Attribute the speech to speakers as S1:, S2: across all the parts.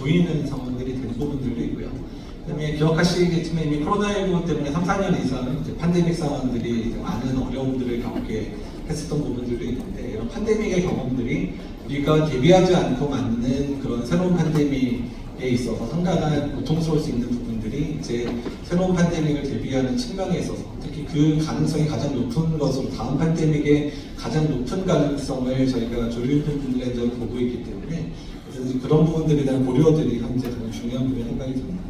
S1: 조이는 상황들이 되는 부분들도 있고요. 그다음에 기억하시겠지만 이미 코로나19 때문에 3, 4년 이상 이제 팬데믹 상황들이 이제 많은 어려움들을 겪게 했었던 부분들도 있는데, 이런 팬데믹의 경험들이 우리가 대비하지 않고 맞는 그런 새로운 팬데믹에 있어서 상당한 고통스러울 수 있는 부분들이 이제 새로운 팬데믹을 대비하는 측면에 있어서 특히 그 가능성이 가장 높은 것으로 다음 팬데믹의 가장 높은 가능성을 저희가 조류 인플루엔자로 보고 있기 때문에 그래서 그런 부분들에 대한 고려들이 현재 가장 중요한 부분이 생각이 듭니다.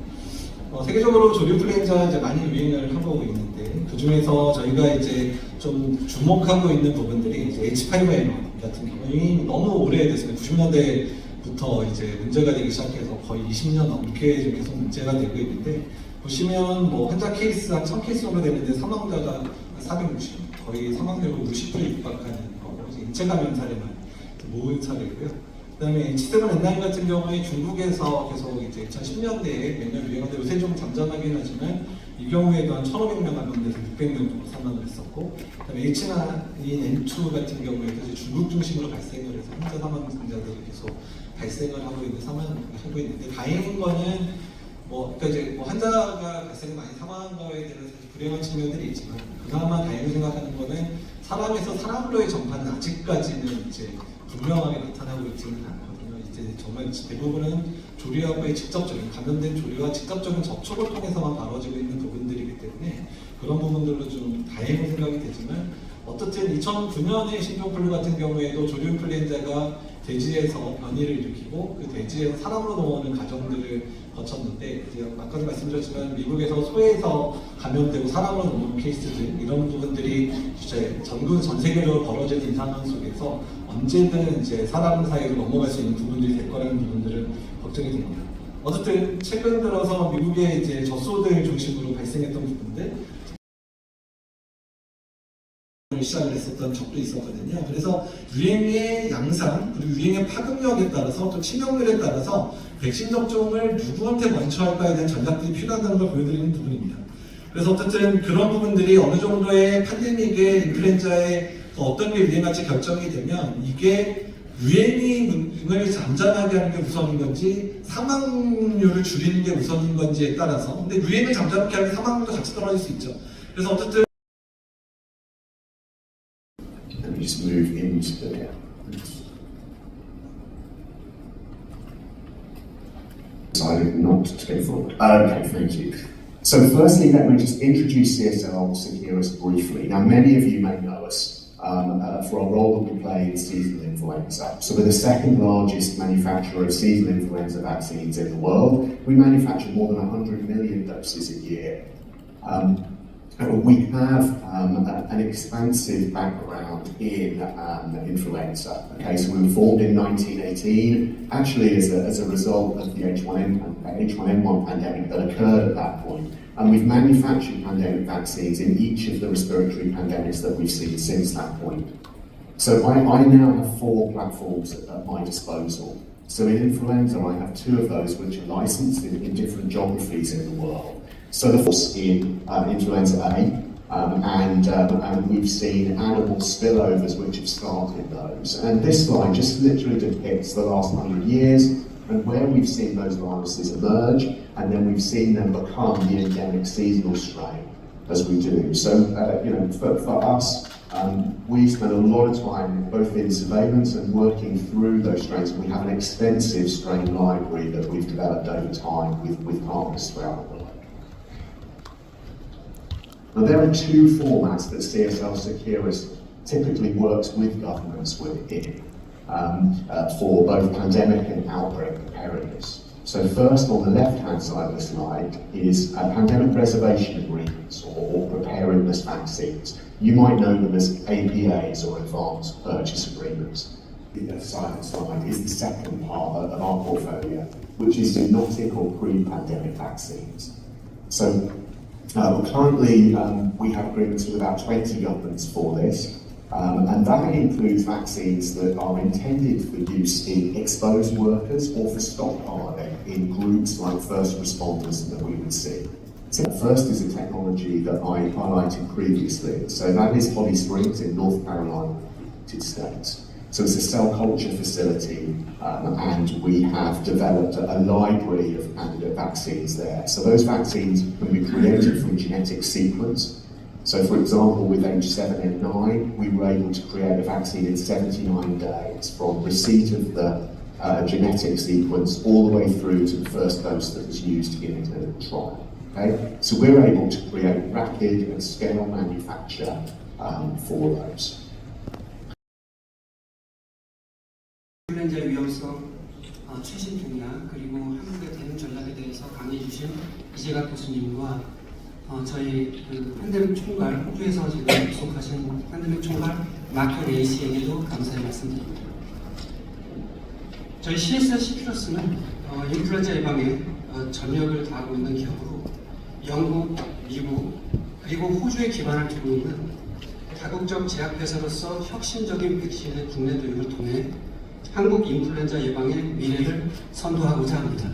S1: 세계적으로 조류 인플루엔자 이제 많이 유행을 하고 있는데 그 중에서 저희가 이제 좀 주목하고 있는 부분들이 이제 H5N1 같은 경우는 너무 오래됐습니다. 90년대부터 이제 문제가 되기 시작해서 거의 20년 넘게 좀 계속 문제가 되고 있는데, 보시면 뭐 환자 케이스 한 1000케이스 정도 되는데 사망자가 460, 거의 사망률로 50%에 육박하는 거고, 인체 감염 사례만 모은 사례고요. 그다음에 H7N9 같은 경우에 중국에서 계속 이제 2010년대에 매년 유행하던 요새 좀 잠잠하긴 하지만 이 경우에도 한 1,500명 가운데서 600명 정도 사망을 했었고, 그다음에 H9N2 같은 경우에도 이제 중국 중심으로 발생을 해서 환자 사망자들이 계속 발생을 하고 있는 상황을 하고 있는데, 다행인 거는 그러니까 이제 환자가 발생을 많이 사망한 거에 대해서 불행한 측면들이 있지만 그나마 다행히 생각하는 거는 사람에서 사람으로의 전파는 아직까지는 이제 분명하게 나타나고 있지는 않거든요. 이제 정말 대부분은 조류하고의 직접적인 감염된 조류와 직접적인 접촉을 통해서만 벌어지고 있는 부분들이기 때문에 그런 부분들로 좀 다행히 생각이 되지만, 어떻든 2009년에 신종플루 같은 경우에도 조류 인플루엔자가 돼지에서 변이를 일으키고 그 돼지에서 사람으로 넘어오는 과정들을 거쳤는데, 이제 아까도 말씀드렸지만 미국에서 소에서 감염되고 사람으로 넘어오는 케이스들, 이런 부분들이 이제 전 세계적으로 벌어지는 이 상황 속에서 언제든 이제 사람 사이로 넘어갈 수 있는 부분들이 될 거라는 부분들은 걱정이 됩니다. 어쨌든 최근 들어서 미국의 이제 젖소들 중심으로 발생했던 부분들 시작을 했었던 적도 있었거든요. 그래서 유행의 양상 그리고 유행의 파급력에 따라서 또 치명률에 따라서 백신 접종을 누구한테 먼저 할까에 대한 전략들이 필요하다는 걸 보여드리는 부분입니다. 그래서 어쨌든 그런 부분들이 어느 정도의 팬데믹의 인플루엔자의 어떤 게 유행할지 결정이 되면 이게 유행을 잠잠하게 하는 게 우선인 건지 사망률을 줄이는 게 우선인 건지에 따라서, 근데 유행을 잠잠하게 하면 사망률도 같이 떨어질 수 있죠. 그래서 어쨌든
S2: Let me just move into the decided not to go forward. Okay, thank you. So firstly, let me just introduce CSL Seqirus briefly. Now, many of you may know us for our role that we play in seasonal influenza. So we're the second largest manufacturer of seasonal influenza vaccines in the world. We manufacture more than 100 million doses a year. We have an expansive background in influenza. Okay, so we were formed in 1918, actually as a result of the H1N1 pandemic that occurred at that point. And we've manufactured pandemic vaccines in each of the respiratory pandemics that we've seen since that point. So I now have 4 platforms at my disposal. So in influenza, I have 2 of those which are licensed in different geographies in the world. So the first in influenza A, and we've seen animal spillovers which have started those. And this slide just literally depicts the last 100 years and where we've seen those viruses emerge, and then we've seen them become the endemic seasonal strain as we do. So, for us, we spend a lot of time both in surveillance and working through those strains. We have an extensive strain library that we've developed over time with partners throughout the world. Now, there are 2 formats that CSL Seqirus typically works with governments within for both pandemic and outbreak preparedness. So first, on the left-hand side of the slide is pandemic reservation agreements or preparedness vaccines. You might know them as APAs or advanced purchase agreements. The side slide is the second part of our portfolio, which is zoonotic or pre-pandemic vaccines. So currently, we have agreements with about 20 governments for this, and that includes vaccines that are intended for use in exposed workers or for stockpiling in groups like first responders that we would see. So first is a technology that I highlighted previously. So that is Holly Springs in North Carolina, United States. So it's a cell culture facility, and we have developed a library of candidate vaccines there. So those vaccines can be created from genetic sequence. So for example, with H7N9, we were able to create a vaccine in 79 days from receipt of the genetic sequence all the way through to the first dose that was used in a clinical trial. Okay? So we're able to create rapid and scale manufacture for those.
S3: 인플루엔자의 위험성, 최신 동향, 그리고 한국의 대응 전략에 대해서 강의해 주신 이재갑 교수님과 저희 팬데믹 총괄, 호주에서 지금 속하신 팬데믹 총괄 마크 레이시에게도 감사의 말씀드립니다. 저희 CSL 시큐러스는 인플루엔자 예방에 전력을 다하고 있는 기업으로 영국, 미국, 그리고 호주에 기반을 두고 있는 다국적 제약회사로서 혁신적인 백신의 국내 도입을 통해 한국 인플루엔자 예방의 미래를 선도하고자 합니다.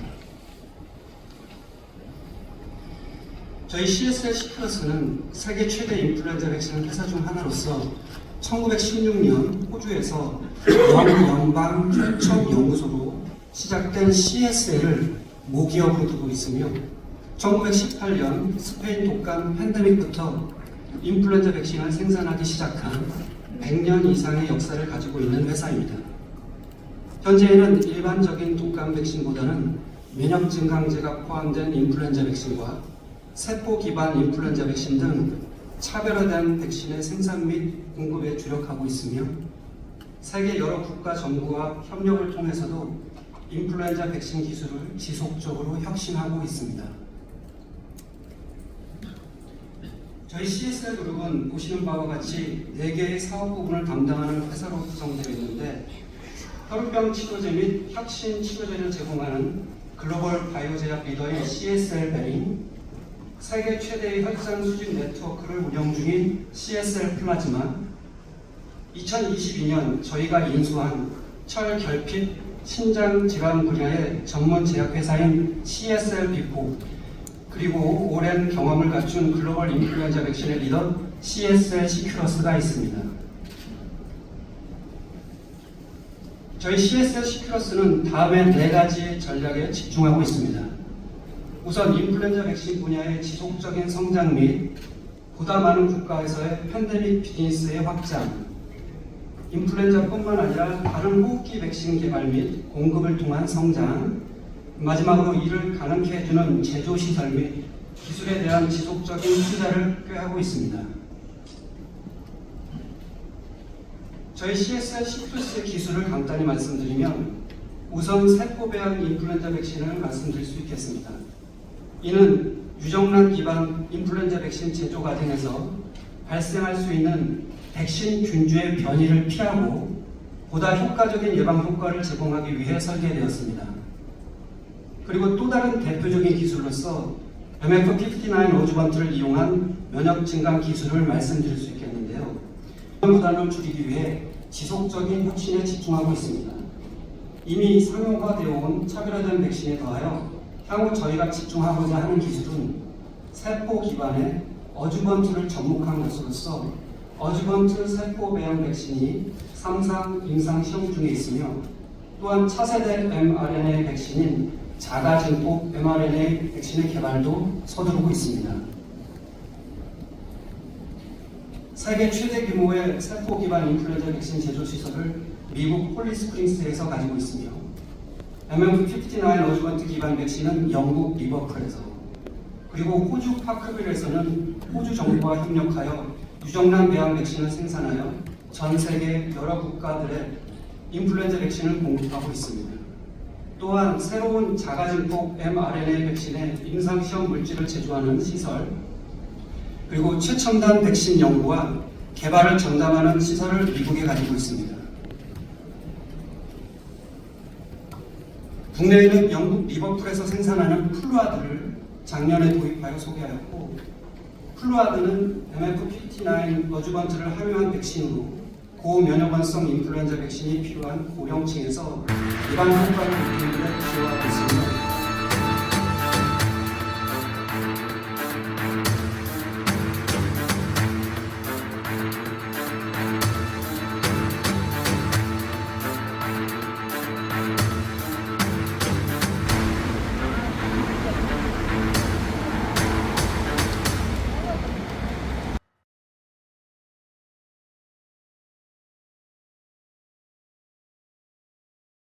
S3: 저희 CSL 시큐러스는 세계 최대 인플루엔자 백신 회사 중 하나로서 1916년 호주에서 영국 연방 초청 연구소로 시작된 CSL을 모기업으로 두고 있으며 1918년 스페인 독감 팬데믹부터 인플루엔자 백신을 생산하기 시작한 100년 이상의 역사를 가지고 있는 회사입니다. 현재에는 일반적인 독감 백신보다는 면역 증강제가 포함된 인플루엔자 백신과 세포 기반 인플루엔자 백신 등 차별화된 백신의 생산 및 공급에 주력하고 있으며 세계 여러 국가 정부와 협력을 통해서도 인플루엔자 백신 기술을 지속적으로 혁신하고 있습니다. 저희 CSL 그룹은 보시는 바와 같이 4개의 사업 부분을 담당하는 회사로 구성되어 있는데 혈우병 치료제 및 혁신 치료제를 제공하는 글로벌 바이오제약 리더인 CSL 베링, 세계 최대의 혈장 수집 네트워크를 운영 중인 CSL 플라즈마, 2022년 저희가 인수한 철결핍 신장 질환 분야의 전문 제약회사인 CSL 비포, 그리고 오랜 경험을 갖춘 글로벌 인플루엔자 백신의 리더 CSL 시큐러스가 있습니다. 저희 CSL 시큐러스는 다음의 4가지 전략에 집중하고 있습니다. 우선 인플루엔자 백신 분야의 지속적인 성장 및 보다 많은 국가에서의 팬데믹 비즈니스의 확장, 인플루엔자뿐만 아니라 다른 호흡기 백신 개발 및 공급을 통한 성장, 마지막으로 이를 가능케 해주는 제조시설 및 기술에 대한 지속적인 투자를 꾀하고 있습니다. 저희 CSL 시큐러스의 기술을 간단히 말씀드리면 우선 세포배양 인플루엔자 백신을 말씀드릴 수 있겠습니다. 이는 유정란 기반 인플루엔자 백신 제조 과정에서 발생할 수 있는 백신 균주의 변이를 피하고 보다 효과적인 예방 효과를 제공하기 위해 설계되었습니다. 그리고 또 다른 대표적인 기술로서 MF59 어주번트를 이용한 면역 증강 기술을 말씀드릴 수 있겠는데요. 부담을 줄이기 위해 지속적인 혁신에 집중하고 있습니다. 이미 상용화되어 온 차별화된 백신에 더하여 향후 저희가 집중하고자 하는 기술은 세포 기반의 어주번트를 접목한 것으로서 어주번트 세포 배양 백신이 3상 임상 시험 중에 있으며 또한 차세대 mRNA 백신인 자가증폭 mRNA 백신의 개발도 서두르고 있습니다. 세계 최대 규모의 세포 기반 인플루엔자 백신 제조 시설을 미국 홀리스프링스에서 가지고 있으며 MF59 어주번트 기반 백신은 영국 리버풀에서, 그리고 호주 파크빌에서는 호주 정부와 협력하여 유정란 배양 백신을 생산하여 전 세계 여러 국가들의 인플루엔자 백신을 공급하고 있습니다. 또한 새로운 자가증폭 mRNA 백신의 임상시험 물질을 제조하는 시설, 그리고 최첨단 백신 연구와 개발을 전담하는 시설을 미국에 가지고 있습니다. 국내에는 영국 리버풀에서 생산하는 플루아드를 작년에 도입하여 소개하였고, 플루아드는 MF59 어주번트를 함유한 백신으로 고면역원성 인플루엔자 백신이 필요한 고령층에서 예방 효과를 높이는 데 기여하고 있습니다.